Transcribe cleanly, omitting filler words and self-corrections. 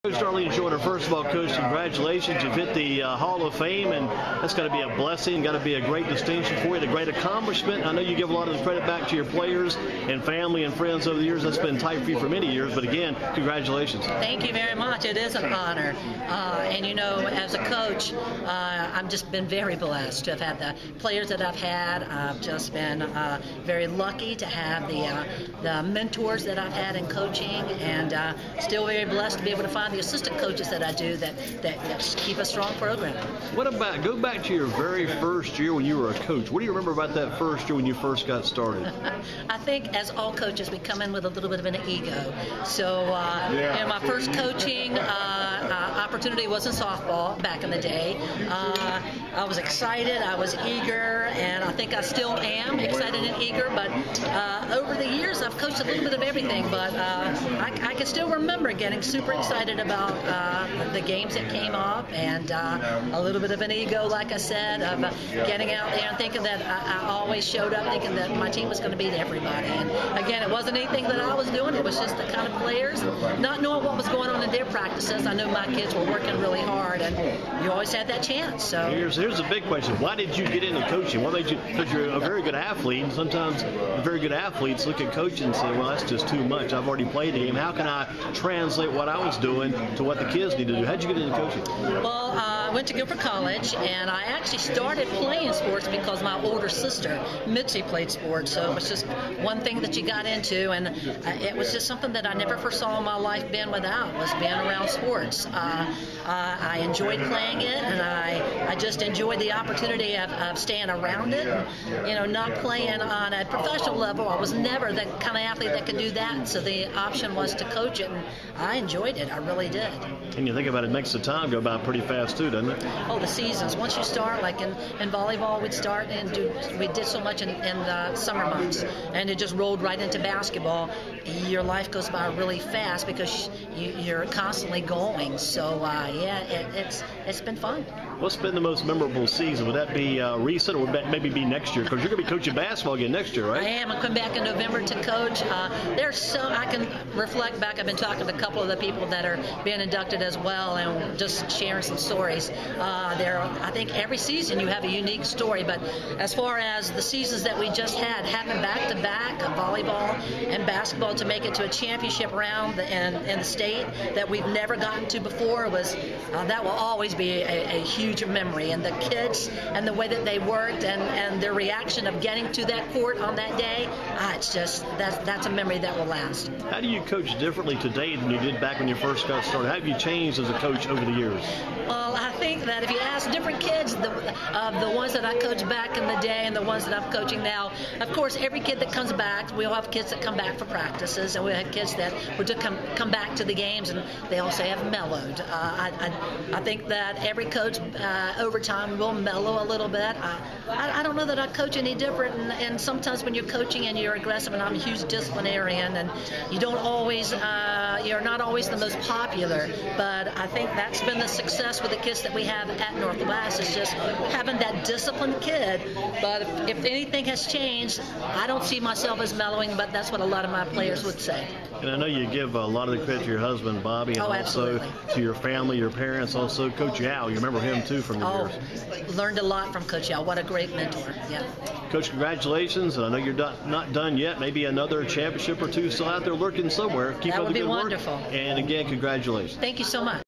Coach Darlene Joyner, first of all, Coach, congratulations. You've hit the Hall of Fame, and that's got to be a blessing, got to be a great distinction for you, a great accomplishment. I know you give a lot of the credit back to your players and family and friends over the years. That's been tight for you for many years, but again, congratulations. Thank you very much. It is an honor. And, you know, as a coach, I've just been very blessed to have had the players that I've had. I've just been very lucky to have the mentors that I've had in coaching, and still very blessed to be able to find the assistant coaches that I do that keep a strong program. What about, go back to your very first year when you were a coach. What do you remember about that first year when you first got started? I think as all coaches, we come in with a little bit of an ego. So you know, my first coaching opportunity was in softball back in the day. I was excited, I was eager, and I think I still am excited and eager, but over the years I've coached a little bit of everything, but I can still remember getting super excited about the games that came up, and a little bit of an ego, like I said, of getting out there and thinking that I always showed up thinking that my team was going to beat everybody. And again, it wasn't anything that I was doing, it was just the kind of players, not knowing what was going on in their practices. I knew my kids were working really hard, and you always had that chance. So here's a big question. Why did you get into coaching? What made you, because you're a very good athlete, and sometimes very good athletes look at coaching and say, well, that's just too much. I've already played the game. How can I translate what I was doing to what the kids need to do? How'd you get into coaching? Well, I went to Guilford College, and I actually started playing sports because my older sister, Mitzi, played sports. So it was just one thing that you got into, and it was just something that I never foresaw in my life being without, was being around sports. I enjoyed playing it, and I just enjoyed the opportunity of staying around it. And, you know, not playing on a professional level, I was never the kind of athlete that could do that, so the option was to coach it, and I enjoyed it. I really did. And you think about it, it makes the time go by pretty fast too, doesn't it? Oh, the seasons. Once you start, like in volleyball, we'd start and we did so much in the summer months, and it just rolled right into basketball. Your life goes by really fast because you're constantly going. So yeah, it's been fun. What's been the most memorable season? Would that be recent, or would that maybe be next year? Because you're going to be coaching basketball again next year, right? I am. I come back in November to coach. I can reflect back. I've been talking to a couple of the people that are being inducted as well, and just sharing some stories. I think every season you have a unique story, but as far as the seasons that we just had, having back-to-back volleyball and basketball to make it to a championship round in the state that we've never gotten to before, that will always be a huge memory. And the kids and the way that they worked and their reaction of getting to that court on that day, it's just that's a memory that will last. How do you coach differently today than you did back when you first got started? How have you changed as a coach over the years? Well, I think that if you ask different kids, the ones that I coached back in the day and the ones that I'm coaching now, of course, every kid that comes back, we all have kids that come back for practices, and we have kids that would come back to the games, and they also have mellowed. I think that every coach over time will mellow a little bit. I don't know that I coach any different, and sometimes when you're coaching and you're aggressive, and I'm a huge disciplinarian, and you don't always, you're not always the most popular, but I think that's been the success with the kids that we have at Northwest, is just having that disciplined kid. But if anything has changed, I don't see myself as mellowing, but that's what a lot of my players would say. And I know you give a lot of the credit to your husband, Bobby, and also to your family, your parents, also Coach Al. You remember him too from the years. Learned a lot from Coach Al. What a great mentor. Yeah. Coach, congratulations. I know you're not done yet. Maybe another championship or two still out there lurking somewhere. Keep up the good work. That would be wonderful. And again, congratulations. Thank you so much.